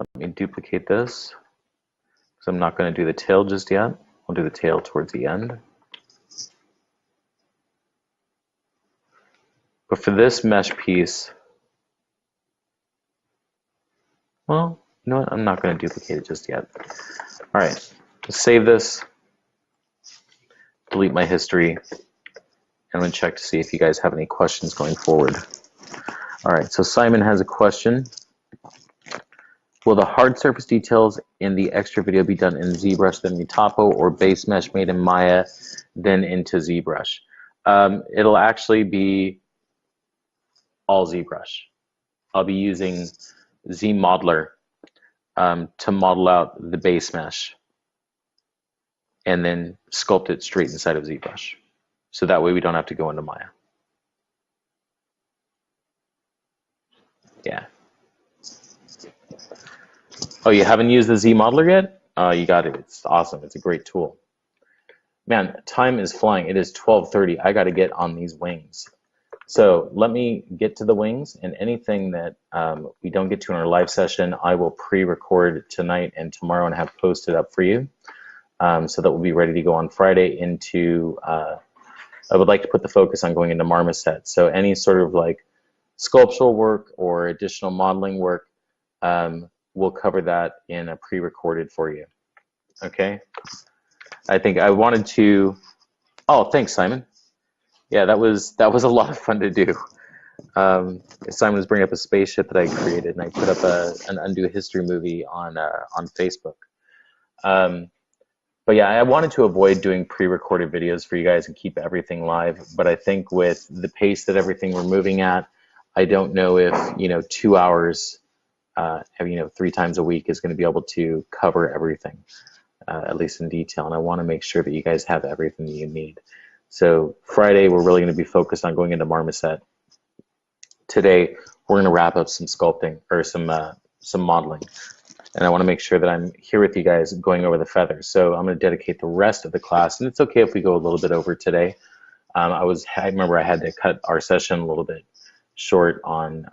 Let me duplicate this, because I'm not going to do the tail just yet. I'll do the tail towards the end. But for this mesh piece, well, you know what? I'm not going to duplicate it just yet. All right, let's save this, delete my history, and I'm going to check to see if you guys have any questions going forward. All right, so Simon has a question. Will the hard surface details in the extra video be done in ZBrush, then Metapo, or base mesh made in Maya, then into ZBrush? It'll actually be all ZBrush. I'll be using ZModeler to model out the base mesh and then sculpt it straight inside of ZBrush. So that way we don't have to go into Maya. Yeah. Oh, you haven't used the ZModeler yet? You got it. It's awesome. It's a great tool. Man, time is flying. It is 12:30. I got to get on these wings. So let me get to the wings, and anything that we don't get to in our live session, I will pre-record tonight and tomorrow and have posted up for you, so that we'll be ready to go on Friday into, I would like to put the focus on going into Marmoset. So any sort of like sculptural work or additional modeling work, we'll cover that in a pre-recorded for you. Okay? I think I wanted to, oh, thanks, Simon. Yeah, that was a lot of fun to do. Simon was bringing up a spaceship that I created, and I put up an Undo History movie on Facebook. But yeah, I wanted to avoid doing pre-recorded videos for you guys and keep everything live. But I think with the pace that everything we're moving at, I don't know if 2 hours, 3 times a week is going to be able to cover everything, at least in detail. And I want to make sure that you guys have everything that you need. So Friday, we're really going to be focused on going into Marmoset. Today, we're going to wrap up some sculpting or some modeling. And I want to make sure that I'm here with you guys going over the feathers. So I'm going to dedicate the rest of the class, and it's okay if we go a little bit over today. I remember I had to cut our session a little bit short on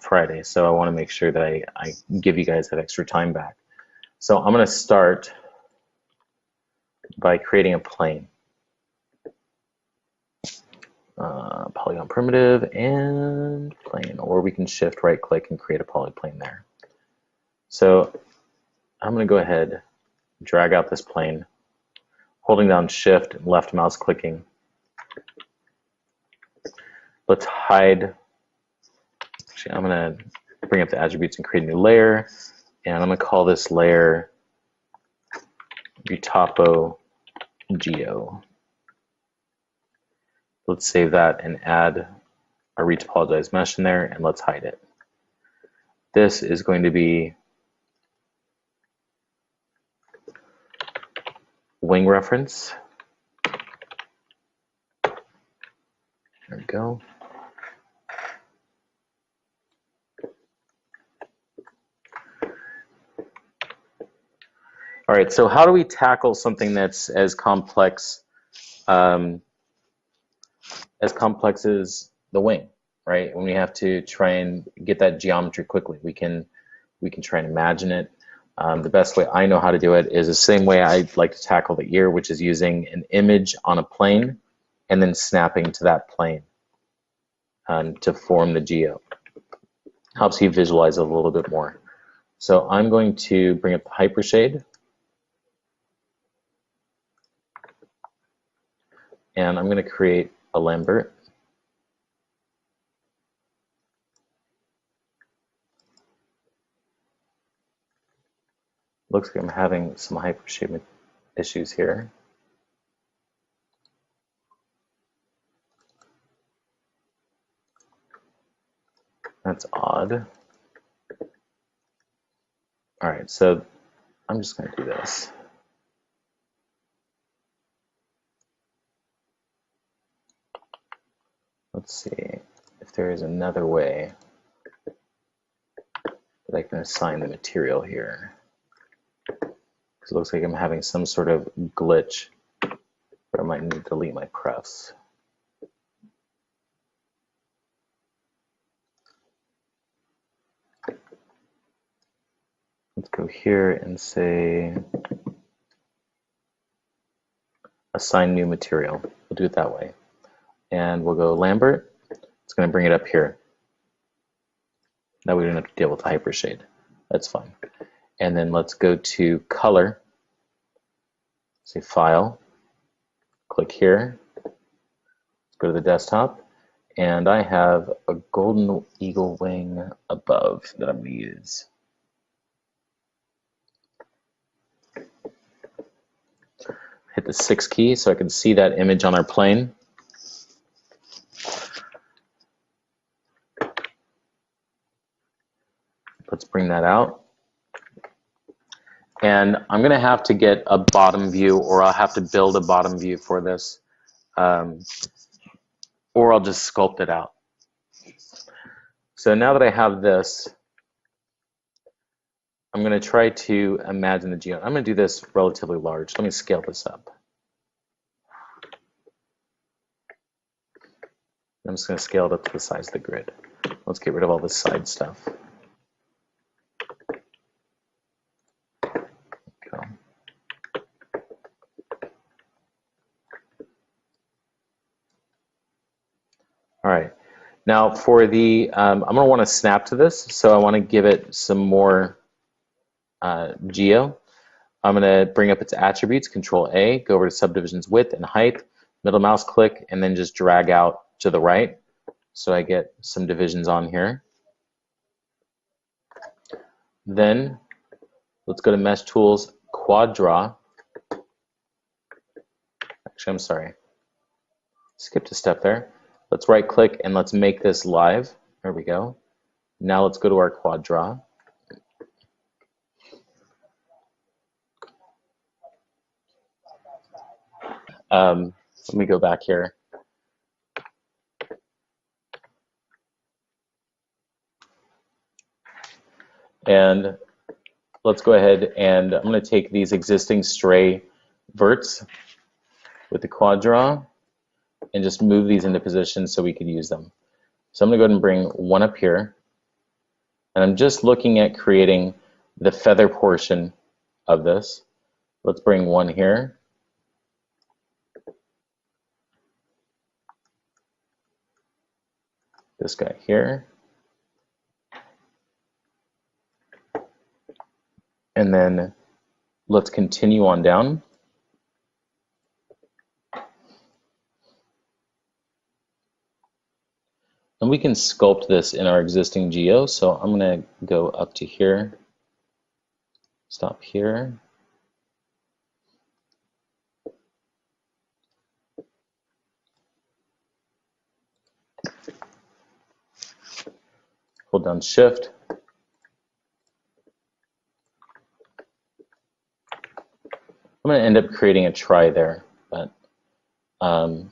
Friday, so I want to make sure that I give you guys that extra time back. So I'm going to start by creating a plane. Polygon primitive and plane, or we can shift right click and create a polyplane there. So I'm going to go ahead, drag out this plane, holding down shift and left mouse clicking. Let's hide. Actually, I'm going to bring up the attributes and create a new layer, and I'm going to call this layer Metapo Geo. Let's save that and add our retopologized mesh in there, and let's hide it. This is going to be wing reference. There we go. All right, so how do we tackle something that's as complex as the wing, right? When we have to try and get that geometry quickly, we can try and imagine it. The best way I know how to do it is the same way I like to tackle the ear, which is using an image on a plane and then snapping to that plane to form the geo. Helps you visualize it a little bit more. So I'm going to bring up the hypershade, and I'm going to create a Lambert. Looks like I'm having some hypershade issues here. That's odd. All right, so I'm just going to do this. Let's see if there is another way that I can assign the material here. Because it looks like I'm having some sort of glitch where I might need to delete my prefs. Let's go here and say assign new material. We'll do it that way. And we'll go Lambert. It's going to bring it up here. Now we don't have to deal with hypershade. That's fine. And then let's go to color. Say file. Click here. Let's go to the desktop. And I have a golden eagle wing above that I'm going to use. Hit the 6 key so I can see that image on our plane. Let's bring that out. And I'm going to have to get a bottom view, or I'll have to build a bottom view for this, or I'll just sculpt it out. So now that I have this, I'm going to try to imagine the geo. I'm going to do this relatively large. Let me scale this up. I'm just going to scale it up to the size of the grid. Let's get rid of all this side stuff. Go. All right. Now for the, I'm going to want to snap to this, so I want to give it some more geo. I'm going to bring up its attributes, Control A, go over to subdivisions width and height, middle mouse click, and then just drag out to the right so I get some divisions on here. Then let's go to Mesh Tools, Quad Draw. Actually, I'm sorry. Skipped a step there. Let's right click and let's make this live. There we go. Now let's go to our Quad Draw. Let me go back here. And let's go ahead and I'm going to take these existing stray verts with the Quad Draw and just move these into position so we could use them. So I'm going to go ahead and bring one up here. And I'm just looking at creating the feather portion of this. Let's bring one here. This guy here. And then let's continue on down. And we can sculpt this in our existing geo. So I'm going to go up to here, stop here. Hold down Shift. I'm going to end up creating a try there, but I'm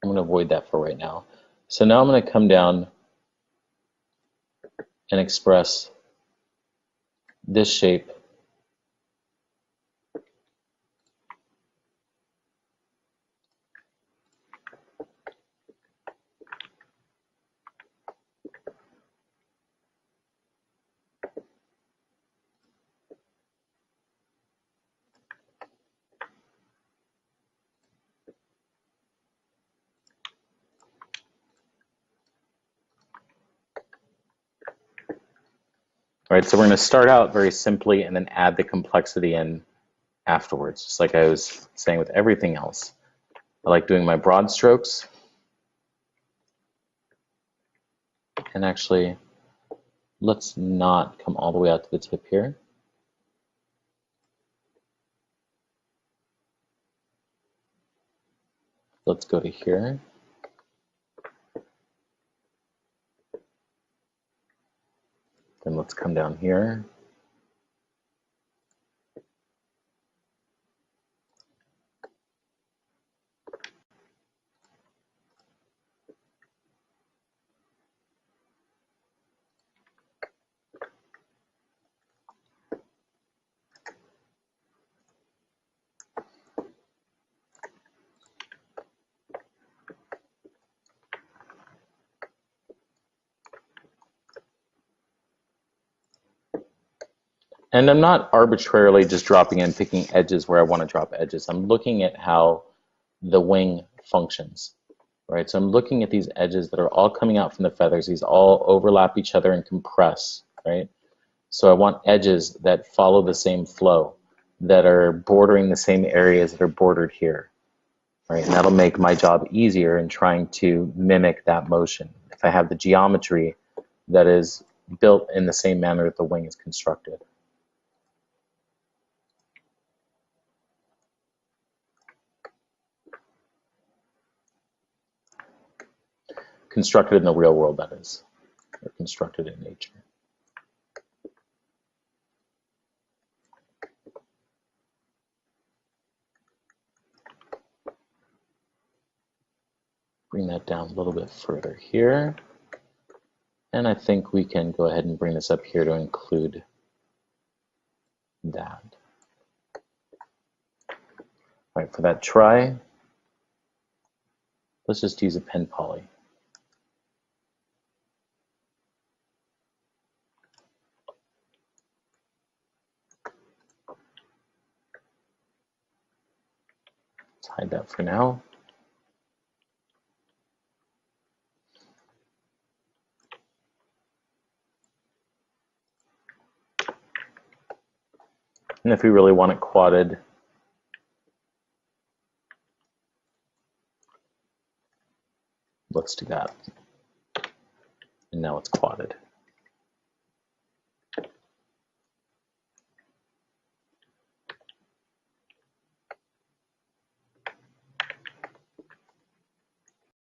going to avoid that for right now. So now I'm going to come down and express this shape . All right, so we're going to start out very simply and then add the complexity in afterwards, just like I was saying with everything else. I like doing my broad strokes. And actually, let's not come all the way out to the tip here. Let's go to here. Then let's come down here. And I'm not arbitrarily just dropping in, picking edges where I want to drop edges. I'm looking at how the wing functions, right? So I'm looking at these edges that are all coming out from the feathers. These all overlap each other and compress, right? So I want edges that follow the same flow, that are bordering the same areas that are bordered here, right? And that'll make my job easier in trying to mimic that motion. If I have the geometry that is built in the same manner that the wing is constructed. Constructed in the real world, that is, or constructed in nature. Bring that down a little bit further here. And I think we can go ahead and bring this up here to include that. All right, for that try, let's just use a pen poly. Let's hide that for now. And if we really want it quadded, let's do that. And now it's quadded.